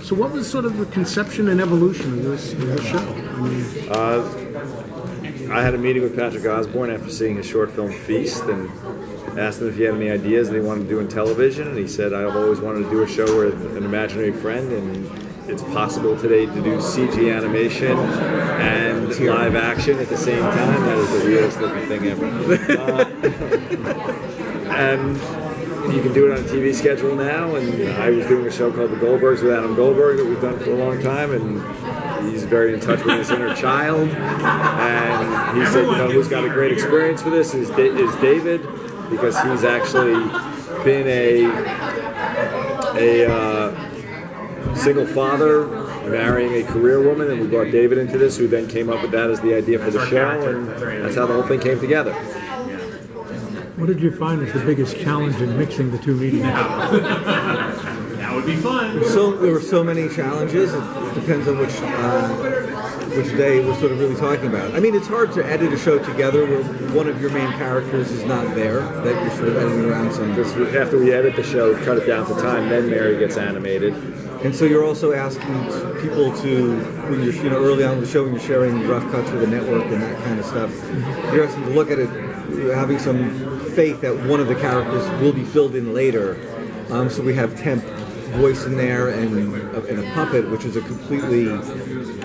So what was sort of the conception and evolution of this show? I mean, I had a meeting with Patrick Osborne after seeing his short film Feast and asked him if he had any ideas that he wanted to do in television, and he said, I've always wanted to do a show with an imaginary friend, and it's possible today to do CG animation and live action at the same time. That is the weirdest looking thing ever. And you can do it on a TV schedule now, and I was doing a show called The Goldbergs with Adam Goldberg that we've done for a long time, and he's very in touch with his inner child, and he said, who's got a great experience for this is David, because he's actually been a single father marrying a career woman, and we brought David into this, who then came up with that as the idea for the show, and that's how the whole thing came together. What did you find was the biggest challenge in mixing the two media? That would be fun. So there were so many challenges. It depends on which day we're sort of really talking about. I mean, it's hard to edit a show together where one of your main characters is not there, that you're sort of editing around some. After we edit the show, cut it down to time, then Mary gets animated. And so you're also asking people to, when you're early on in the show, when you're sharing rough cuts with the network and that kind of stuff, you're asking to look at it, having some faith that one of the characters will be filled in later. So we have temp voice in there and a puppet, which is a completely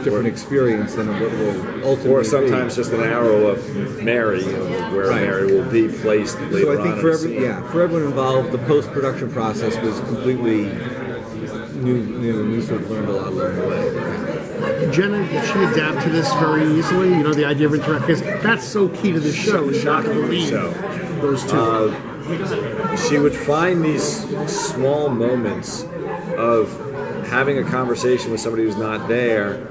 different experience than what will ultimately or sometimes just an arrow of Mary, where Mary will be placed later on. So I think for everyone involved, the post-production process was completely new. We sort of learned a lot along the way. Jenna, did she adapt to this very easily? The idea of interacting, because that's so key to the show. Shockingly so. Those two. She would find these small moments of having a conversation with somebody who's not there,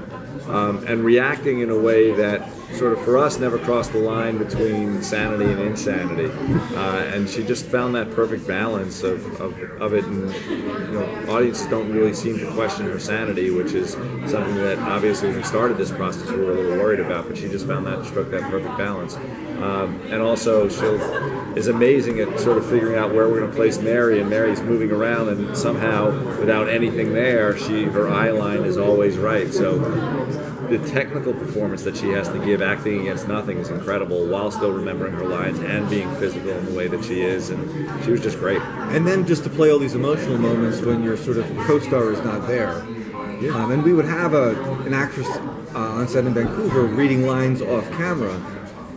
and reacting in a way that sort of for us never crossed the line between sanity and insanity, and she just found that perfect balance of it. And audiences don't really seem to question her sanity, which is something that obviously when we started this process we were a little worried about, but she just found that, struck that perfect balance. And also she is amazing at sort of figuring out where we're going to place Mary, and Mary's moving around, and somehow without anything there, her eye line is always right. So the technical performance that she has to give acting against nothing is incredible, while still remembering her lines and being physical in the way that she is, and she was just great. And then just to play all these emotional moments when your sort of co-star is not there. And we would have an actress on set in Vancouver reading lines off camera,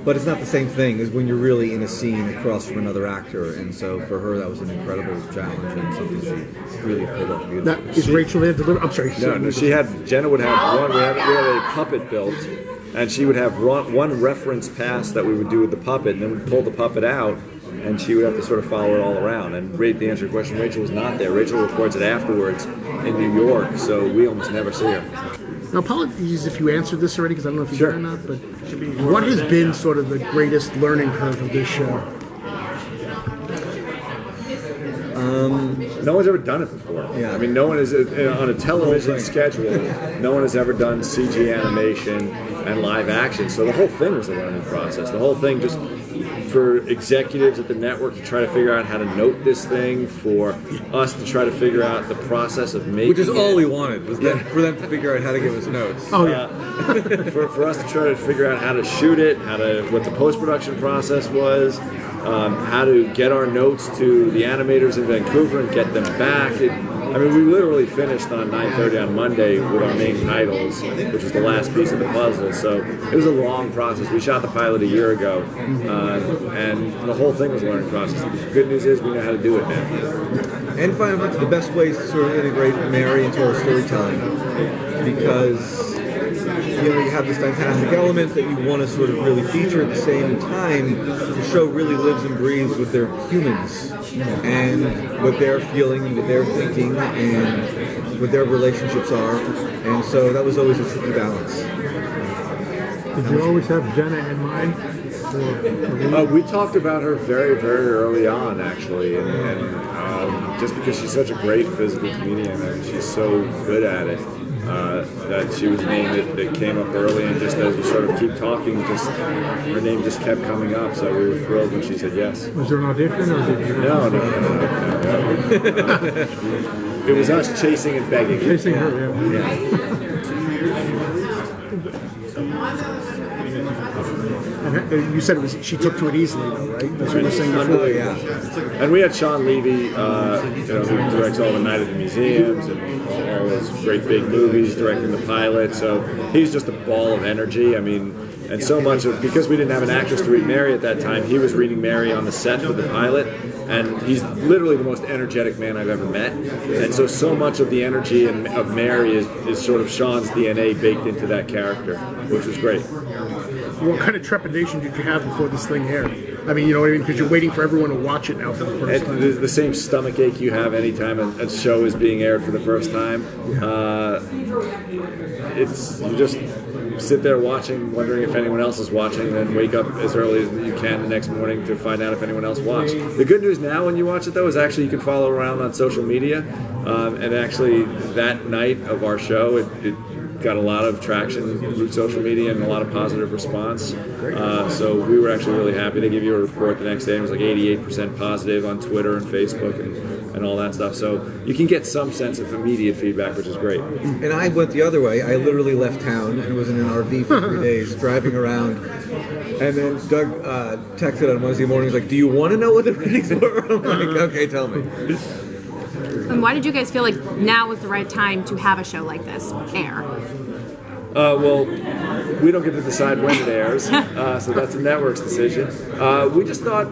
but it's not the same thing as when you're really in a scene across from another actor, and so for her that was an incredible challenge and something she really pulled off beautifully. Is Rachel there to deliver? I'm sorry. No, Jenna would have one. We had a puppet built, and she would have one reference pass that we would do with the puppet, and then we'd pull the puppet out, and she would have to sort of follow it all around. And to answer your question, Rachel was not there. Rachel records it afterwards in New York, so we almost never see her. Now, apologies if you answered this already, because I don't know if you did or not, but what has been sort of the greatest learning curve of this show? No one's ever done it before. Yeah. I mean, no one is on a television schedule. No one has ever done CG animation and live action. So the whole thing was a learning process. The whole thing just for executives at the network to try to figure out how to note this thing, for us to try to figure out the process of making it. Which is all we wanted, was for them to figure out how to give us notes. Oh, yeah. For us to try to figure out how to shoot it, what the post-production process was, how to get our notes to the animators in Vancouver and get them back. We literally finished on 9:30 on Monday with our main titles, which was the last piece of the puzzle. So it was a long process. We shot the pilot a year ago, and the whole thing was a learning process. The good news is we know how to do it now. And find out the best ways to sort of integrate Mary into our storytelling, because you have this fantastic element that you want to sort of really feature. At the same time, the show really lives and breathes with their humans and what they're feeling and what they're thinking and what their relationships are, and so that was always a tricky balance. Did you always have Jenna in mind? We talked about her very, very early on, actually, and just because she's such a great physical comedian and she's so good at it, that she was a name that came up early, and just as we sort of keep talking, her name just kept coming up, so we were thrilled when she said yes. Was there an audition, or did you? No. It was us chasing and begging. Chasing her, yeah. And you said she took to it easily, though, right? That's what you were saying before. Oh, yeah. And we had Sean Levy, who directs all the Night at the Museums and all those great big movies, directing the pilot. So he's just a ball of energy. I mean, and so much of, because we didn't have an actress to read Mary at that time, he was reading Mary on the set for the pilot. And he's literally the most energetic man I've ever met. And so much of the energy of Mary is sort of Sean's DNA baked into that character, which was great. What kind of trepidation did you have before this thing aired? I mean, you know what I mean? Because you're waiting for everyone to watch it now for the first time. The same stomach ache you have anytime a show is being aired for the first time. You just sit there watching, wondering if anyone else is watching, and then wake up as early as you can the next morning to find out if anyone else watched. The good news now when you watch it, though, is actually you can follow around on social media. And actually, that night of our show, it got a lot of traction through social media and a lot of positive response. So we were actually really happy to give you a report the next day. It was like 88% positive on Twitter and Facebook and all that stuff. So you can get some sense of immediate feedback, which is great. And I went the other way. I literally left town and was in an RV for 3 days, driving around. And then Doug texted on Wednesday morning, he's like, "Do you want to know what the ratings were?" I'm like, "Okay, tell me." And why did you guys feel like now was the right time to have a show like this air? Well, we don't get to decide when it airs, so that's the network's decision. We just thought,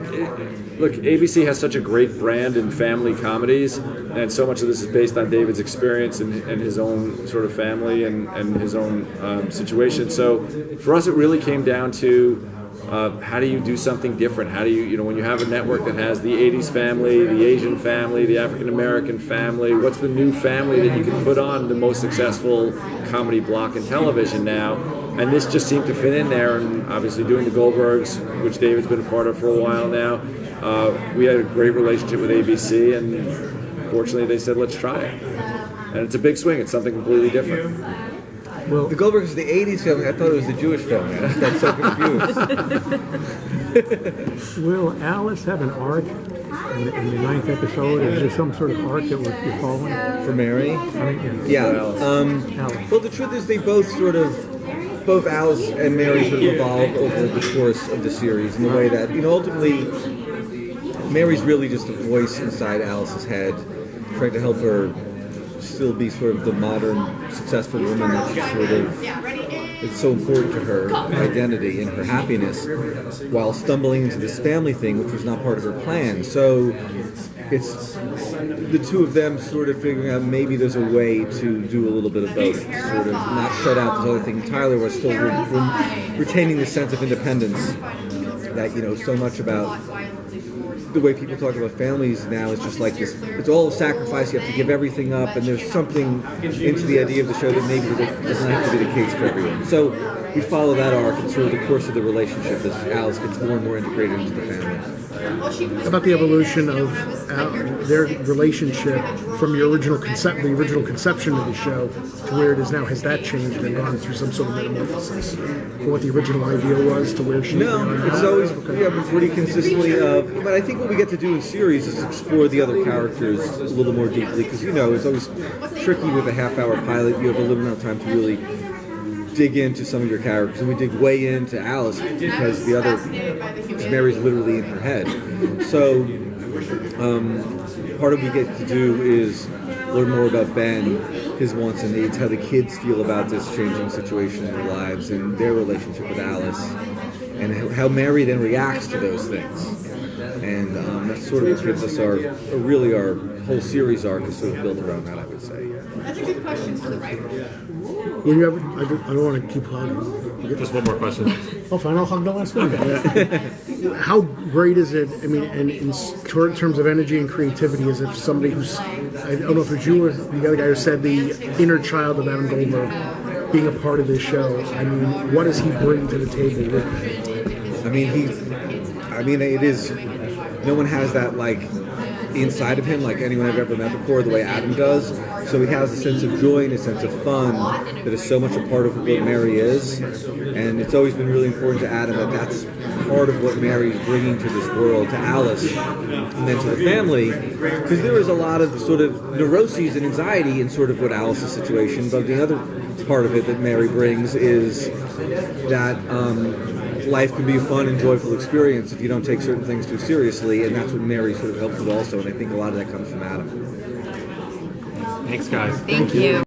look, ABC has such a great brand in family comedies, and so much of this is based on David's experience and his own sort of family and his own situation. So for us, it really came down to how do you do something different? How do you when you have a network that has the 80s family, the Asian family, the African American family, what's the new family that you can put on the most successful comedy block in television now? And this just seemed to fit in there, and obviously doing the Goldbergs, which David's been a part of for a while now, we had a great relationship with ABC, and fortunately they said, let's try it. And it's a big swing. It's something completely different. Well, the Goldbergs is the 80s family. I thought it was the Jewish family. I got so confused. Will Alice have an arc in the 9th episode? Is there some sort of arc that you're following? For Mary? I mean, yeah. Alice. Well, the truth is they both Alice and Mary sort of evolve over the course of the series in the way that, ultimately, Mary's really just a voice inside Alice's head, trying to help her still be sort of the modern, successful woman that she sort of, it's so important to her identity and her happiness, while stumbling into this family thing, which was not part of her plan. So it's the two of them sort of figuring out maybe there's a way to do a little bit of both, sort of not shut out this other thing entirely, while still retaining the sense of independence that, so much about the way people talk about families now is just like this, it's all a sacrifice, you have to give everything up, and there's something into the idea of the show that maybe doesn't have to be the case for everyone. So we follow that arc in sort of the course of the relationship as Alice gets more and more integrated into the family. How about the evolution of their relationship from the original conception of the show to where it is now? Has that changed and gone through some sort of metamorphosis from what the original idea was to where she is now? No, it's always pretty consistently. But I think what we get to do in series is explore the other characters a little more deeply, because it's always tricky with a half-hour pilot. You have a little amount of time to really dig into some of your characters, and we dig way into Alice because Mary's literally in her head. So part of what we get to do is learn more about Ben, his wants and needs, how the kids feel about this changing situation in their lives and their relationship with Alice, and how Mary then reacts to those things. And that's sort of what gives us our whole series arc is sort of built around that, I would say. That's a good question. Will you ever? I don't want to keep hugging. Just one more question. Oh, fine. I'll hug the last one. How great is it? I mean, and in terms of energy and creativity, is if somebody who's, I don't know if it was you or the other guy who said the inner child of Adam Goldberg being a part of this show. I mean, what does he bring to the table with it? I mean, it is. No one has that inside of him like anyone I've ever met before, the way Adam does. So he has a sense of joy and a sense of fun that is so much a part of what Mary is. And it's always been really important to Adam that that's part of what Mary's bringing to this world, to Alice, and then to the family. Because there is a lot of sort of neuroses and anxiety in sort of what Alice's situation, but the other part of it that Mary brings is that life can be a fun and joyful experience if you don't take certain things too seriously, and that's what Mary sort of helps with also, and I think a lot of that comes from Adam. Thanks, guys. Thank you.